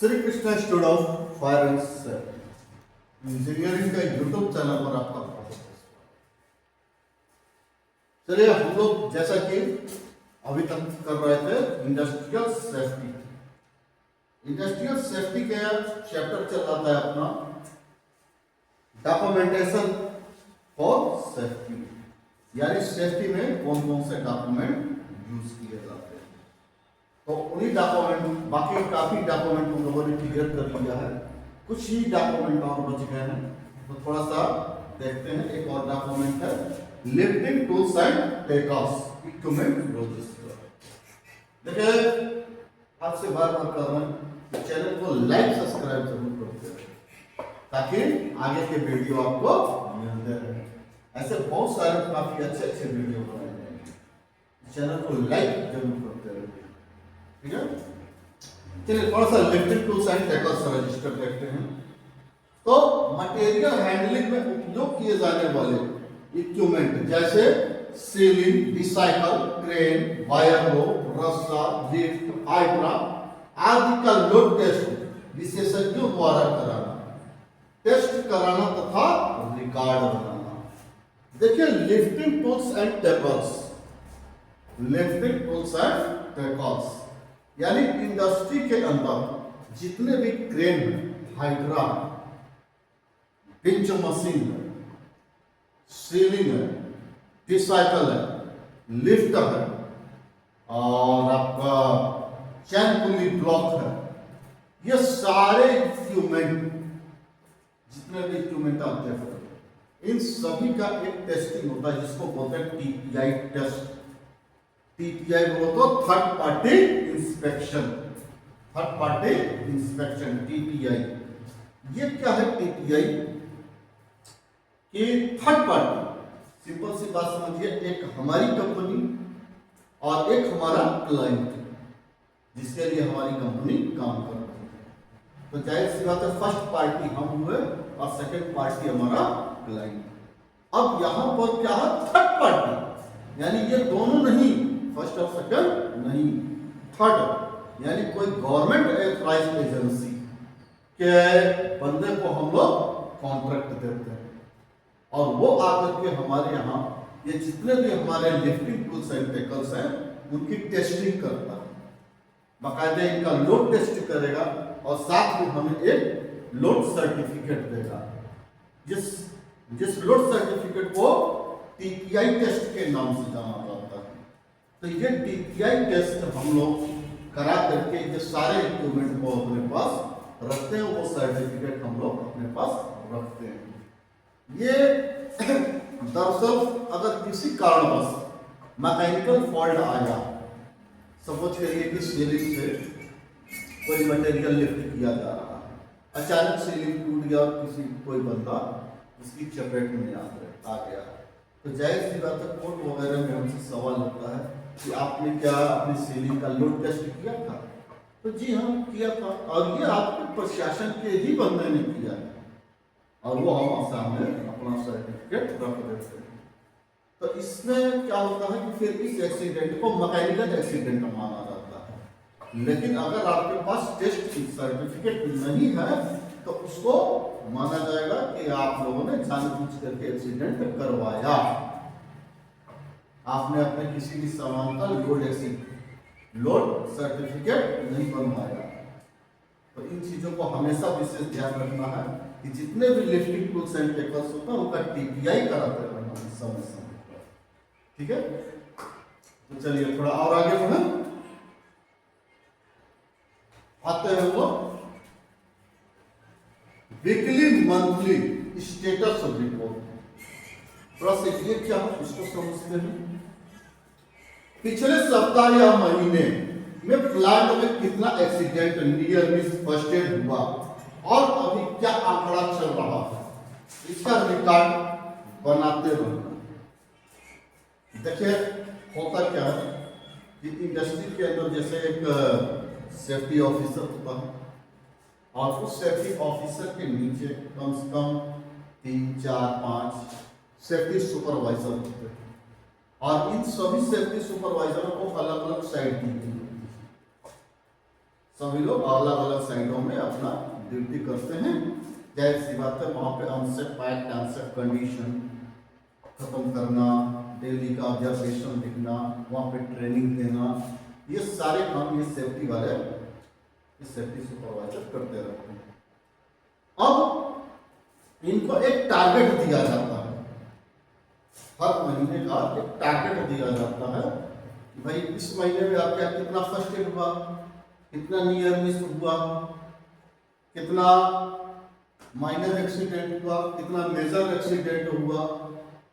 Shri Krishna institute of fire and safety engineering का YouTube channel पर आपका बहुत स्वागत। चलिए हम लोग जैसा कि अभी तक कर रहे थे इंडस्ट्रियल सेफ्टी। इंडस्ट्रियल सेफ्टी का चैप्टर चल रहा था अपना डॉक्यूमेंटेशन फॉर सेफ्टी, यानी सेफ्टी में कौन कौन से डॉक्यूमेंट यूज किए जाते हैं। तो उन्हीं डॉक्यूमेंट, बाकी काफी डॉक्यूमेंट हम लोगों ने क्लियर कर लिया है, कुछ ही डॉक्यूमेंट और बच गए हैं, तो थोड़ा सा देखते हैं। एक और डॉक्यूमेंट है lifting tools and tackle equipment register. देखिए आपसे बार बार कर रहे हैं, चैनल को लाइक सब्सक्राइब जरूर करते हैं ताकि आगे के वीडियो आपको मिलते रहे। ऐसे बहुत सारे काफी अच्छे अच्छे वीडियो बनाए जाएंगे, चैनल को लाइक जरूर करते रहिए, ठीक है। चलिए थोड़ा सा lifting tools and tackle register देखते हैं। तो मटेरियल हैंडलिंग में उपयोग किए जाने वाले इक्विपमेंट जैसे ceiling, recycle, crane, wire rope, रस्सा, लिफ्ट, हाइड्रा आदि का लोड टेस्ट विशेषज्ञों द्वारा कराना, टेस्ट कराना तथा रिकॉर्ड बनाना। देखिए lifting tools and tables, lifting tools and tables यानी इंडस्ट्री के अंदर जितने भी क्रेन है, हाइड्रा है, पिंच मशीन है, सीलिंग है, रिसाइकल है, लिफ्ट है और आपका चैन पुली ब्लॉक है, ये सारे इक्विपमेंट जितने भी इक्विपमेंट आते हैं इन सभी का एक टेस्टिंग होता है जिसको बोलते हैं टीपीआई टेस्ट। टीपीआई बोलो तो third party inspection, third party inspection TPI. ये क्या है टीपीआई कि थर्ड पार्टी, सिंपल सी बात समझिए, एक हमारी कंपनी और एक हमारा क्लाइंट जिसके लिए हमारी कंपनी काम कर रही है। तो जाहिर सी बात है फर्स्ट पार्टी हम हुए और सेकंड पार्टी हमारा क्लाइंट। अब यहां पर क्या है, थर्ड पार्टी, यानी ये दोनों नहीं, फर्स्ट और सेकंड नहीं, थर्ड यानी कोई गवर्नमेंट एथॉराइज्ड एजेंसी के बंदे को हम लोग कॉन्ट्रैक्ट देते हैं और वो आकर के हमारे यहाँ ये जितने भी हमारे लिफ्टिंग टूल्स एंड टेकल्स हैं उनकी टेस्टिंग करता है, बाकायदे इनका लोड टेस्ट करेगा और साथ में हमें एक लोड सर्टिफिकेट देगा। जिस लोड सर्टिफिकेट को टीपीआई टेस्ट के नाम से जाना जाता है। तो ये टीपीआई टेस्ट हम लोग करा करके ये सारे इक्विपमेंट को अपने पास रखते हैं, वो सर्टिफिकेट हम लोग अपने पास रखते हैं। ये दरअसल अगर किसी कारणवश मैकेनिकल फॉल्ट आया, सपोज करिए कि सीलिंग से कोई मटेरियल लिफ्ट किया जा रहा है, अचानक सीलिंग टूट गया, किसी कोई बंदा उसकी चपेट में आ गया, तो जाहिर सी बात है कोर्ट वगैरह में हमसे सवाल होता है कि आपने क्या अपनी सीलिंग का लोड टेस्ट किया था? तो जी हाँ किया था, और ये आपके प्रशासन के ही बंदे ने किया है और वो हम सामने अपना सर्टिफिकेट रख देते हैं। तो इसमें क्या होता है कि फिर इस एक्सीडेंट को मैकेनिकल एक्सीडेंट माना जाता है, लेकिन अगर आपके पास टेस्ट सर्टिफिकेट नहीं है तो उसको माना जाएगा कि आप लोगों ने जानबूझ करके एक्सीडेंट करवाया, आपने अपने किसी भी सामान का लोड सर्टिफिकेट नहीं बनवाया। तो इन चीजों को हमेशा विशेष ध्यान रखना है कि जितने भी लिफ्टिंग टूल्स एंड टेकल्स होता है उनका टीपीआई कराते रहना समय समय पर, ठीक है। तो चलिए थोड़ा और आगे बढ़े, आते हैं वो वीकली मंथली स्टेटस रिपोर्ट। थोड़ा सा ये क्या है इसको समझते हैं। पिछले सप्ताह या महीने में प्लांट में कितना accident, near miss, first aid हुआ और अभी क्या आंकड़ा चल रहा है, इसका रिकॉर्ड बनाते रहना। देखिए होता क्या है कि इंडस्ट्री के अंदर जैसे एक सेफ्टी ऑफिसर होता है और उस सेफ्टी ऑफिसर के नीचे कम से कम 3, 4, 5 सेफ्टी सुपरवाइजर होते हैं और इन सभी सेफ्टी सुपरवाइजरों को अलग अलग साइड दी गई। सभी लोग अलग अलग साइडों में अपना ड्यूटी करते हैं। जाहिर सी बात है वहाँ पे अनसेफ फैक्ट अनसेफ कंडीशन खत्म करना, डेली का ऑब्जर्वेशन लिखना, वहाँ पे ट्रेनिंग देना, ये सारे काम ये सेफ्टी वाले ये सेफ्टी सुपरवाइजर करते रहते हैं। अब इनको एक टारगेट दिया जाता है, हर महीने का एक टारगेट दिया जाता है कि भाई इस महीने में आपका कितना फर्स्ट एड हुआ, कितना नियर मिस हुआ, कितना माइनर एक्सीडेंट हुआ, कितना मेजर एक्सीडेंट हुआ,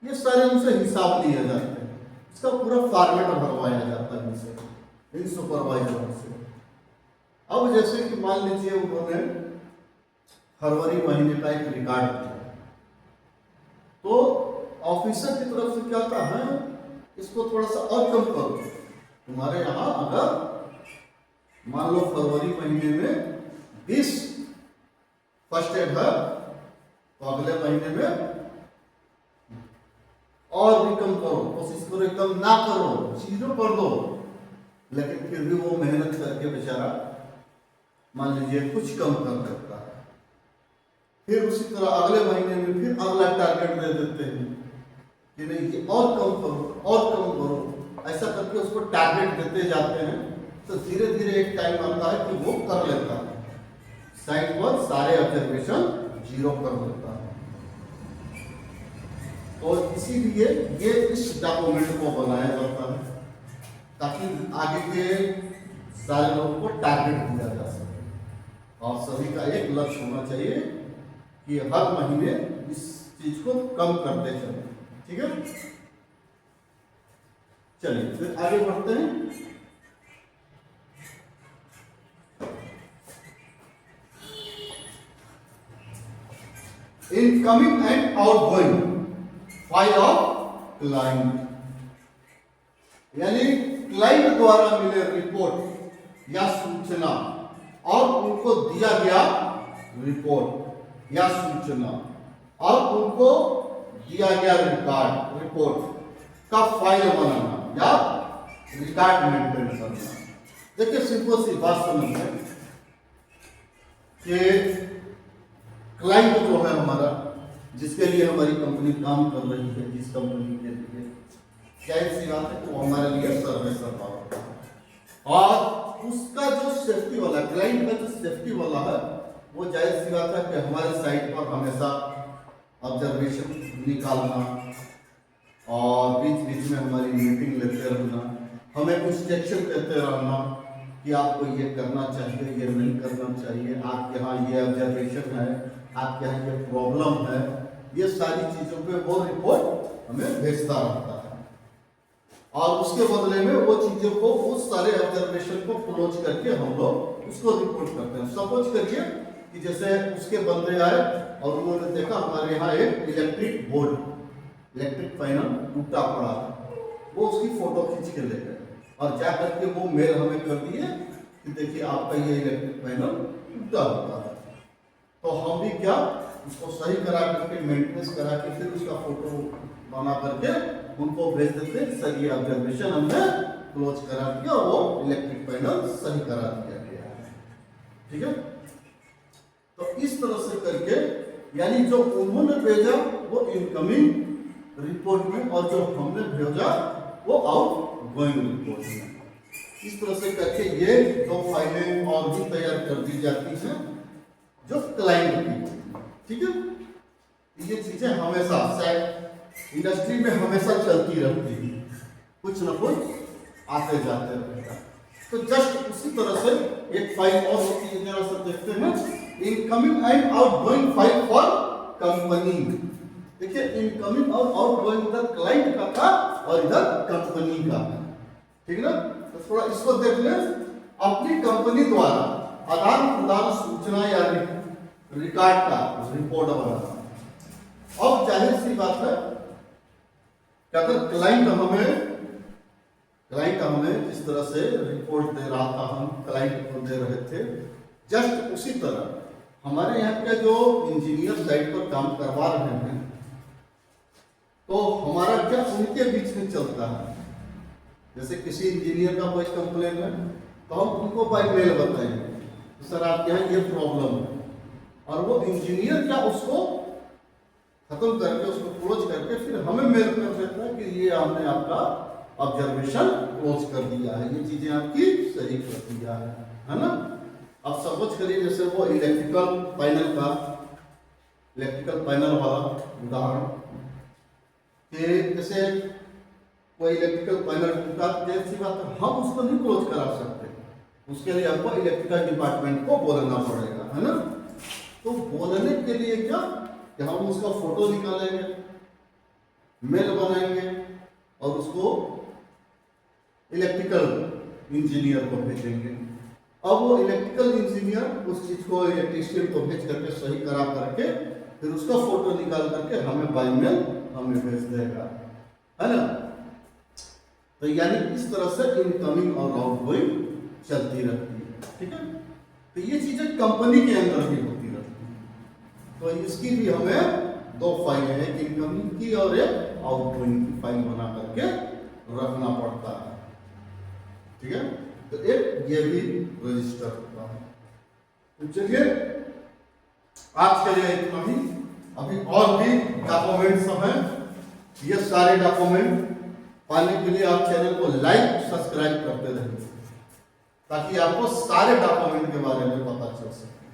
ये सारे उनसे हिसाब लिए जाते हैं। इसका पूरा फॉर्मेट भरवाया जाता है इनसे, इन सुपरवाइजरों से। अब जैसे कि मान लीजिए उन्होंने फरवरी महीने का एक रिकॉर्ड दिया, तो ऑफिसर की तरफ से क्या था है इसको थोड़ा सा और कम करो। तुम्हारे यहाँ अगर मान लो फरवरी महीने में 20 फर्स्ट एड है, तो अगले महीने में और भी कम करो, कोशिश करो एकदम ना करो, 0 कर दो। लेकिन फिर भी वो मेहनत करके बेचारा मान लीजिए कुछ कम कर देता है। फिर उसी तरह अगले महीने में फिर अगला टारगेट दे देते हैं कि नहीं ये और कम करो और कम करो, ऐसा करके उसको टारगेट देते जाते हैं। तो धीरे धीरे एक टाइम आता है कि वो कर लेता है, साइट पर सारे ऑब्जर्वेशन 0 कर देता है। और इसीलिए ये इस डॉक्यूमेंट को बनाया जाता है ताकि आगे के सारे लोगों को टारगेट दिया जा सके, और सभी का एक लक्ष्य होना चाहिए कि हर महीने इस चीज को कम करते चले। ठीक है, चलिए फिर आगे बढ़ते हैं। Incoming and outgoing file of client, यानी क्लाइंट द्वारा मिले रिपोर्ट या सूचना और उनको दिया गया रिपोर्ट या सूचना और उनको दिया गया रिपोर्ट का फाइल बनाना या रिकॉर्ड मेंटेन करना। देखिए सिंपल सी बात समझ कि क्लाइंट जो है हमारा, जिसके लिए हमारी कंपनी काम कर रही है, जिस कंपनी के लिए, जाहिर सी बात है कि वो हमारे लिए सर्विस कर रहा है, और उसका जो सेफ्टी वाला क्लाइंट का जो सेफ्टी वाला है वो जाहिर सी बात है कि हमारे साइट पर हमेशा ऑब्जर्वेशन निकालना और बीच बीच में हमारी मीटिंग लेते रहना, हमें इंस्ट्रक्शन देते रहना कि आपको ये करना चाहिए, ये नहीं करना चाहिए, आपके यहाँ ये ऑब्जर्वेशन है, आपके यहाँ ये प्रॉब्लम है, ये सारी चीज़ों पे वो रिपोर्ट हमें भेजता रहता है। और उसके बदले में वो चीज़ों को, उस सारे ऑब्जर्वेशन को क्लोज करके हम लोग उसको रिपोर्ट करते हैं। सपोज करिए कि जैसे उसके बंदे आए और उन्होंने देखा हमारे यहाँ एक इलेक्ट्रिक बोर्ड, इलेक्ट्रिक पैनल टूटा पड़ा है, वो उसकी फोटो खींच के ले गए और जा करके वो मेल हमें कर दिए कि देखिए आपका ये इलेक्ट्रिक पैनल टूटा होता है। तो हम भी क्या उसको सही करा करके मेंटेनेंस करा के फिर उसका फोटो बना करके उनको भेज देते, सर ये ऑब्जर्वेशन हमने क्लोज करा दिया, वो इलेक्ट्रिक पैनल सही करा दिया गया है। ठीक है, तो इस तरह से करके यानी जो उन्होंने भेजा वो इनकमिंग रिपोर्ट में और जो हमने भेजा वो आउट गोइंग रिपोर्ट में। इस तरह से करके ये 2 फाइलें और भी तैयार कर दी जाती हैं जो क्लाइंट की। ठीक है, ये चीजें हमेशा इंडस्ट्री में हमेशा चलती रहती है, कुछ न कुछ आते जाते रहता है। तो जस्ट उसी तरह से एक फाइल और होती है, जरा सा देखते हैं, incoming and outgoing file for company. देखिए इनकमिंग और आउटगोइंग इधर क्लाइंट का था और इधर कंपनी का था। ठीक ना, तो थोड़ा इसको देख लें। अपनी कंपनी द्वारा आदान प्रदान सूचना या रिकॉर्ड का रिपोर्ट बनाना। अब जाहिर सी बात है क्या क्लाइंट हमें जिस तरह से रिपोर्ट दे रहा था, हम क्लाइंट को दे रहे थे, जस्ट उसी तरह हमारे यहाँ के जो इंजीनियर साइट पर काम करवा रहे हैं, तो हमारा क्या उनके बीच में चलता है। जैसे किसी इंजीनियर का कोई कंप्लेन है तो हम उनको बाय मेल बताएंगे सर आपके यहाँ ये प्रॉब्लम है, और वो इंजीनियर क्या उसको खत्म करके उसको क्लोज करके फिर हमें मेल कर देता है कि ये हमने आपका ऑब्जर्वेशन क्लोज कर दिया है, ये चीजें आपकी सही कर दिया है ना। अब सपोज करिए जैसे वो इलेक्ट्रिकल पैनल वाला उदाहरण कि जैसे कोई इलेक्ट्रिकल पैनल टूटा, जैसी बात है हम उसको नहीं क्लोज करा सकते, उसके लिए आपको इलेक्ट्रिकल डिपार्टमेंट को बोलना पड़ेगा, है ना। तो बोलने के लिए क्या कि हम उसका फोटो निकालेंगे, मेल बनाएंगे और उसको इलेक्ट्रिकल इंजीनियर को भेजेंगे। अब वो इलेक्ट्रिकल इंजीनियर उस चीज को इलेक्ट्रिशियन को भेज करके सही करा करके फिर उसका फोटो निकाल करके हमें बाई मेल हमें भेज देगा, है ना। तो यानी इस तरह से इनकमिंग और आउटगोइंग चलती रहती है, ठीक है। तो ये चीजें कंपनी के अंदर भी होती रहती है। तो इसकी भी हमें दो फाइलें हैं, इनकमिंग की और एक आउटगोइंग की फाइल बना करके रखना पड़ता है, ठीक है। तो एक ये भी रजिस्टर होता है। तो चलिए आज के लिए इतना ही। अभी और भी डॉक्यूमेंट सब हैं, ये सारे डॉक्यूमेंट पाने के लिए आप चैनल को लाइक सब्सक्राइब करते रहिए ताकि आपको सारे डॉक्यूमेंट के बारे में पता चल सके,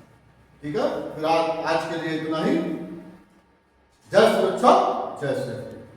ठीक है। फिर आज के लिए इतना ही। जय सुरक्षा, जय श्री राम।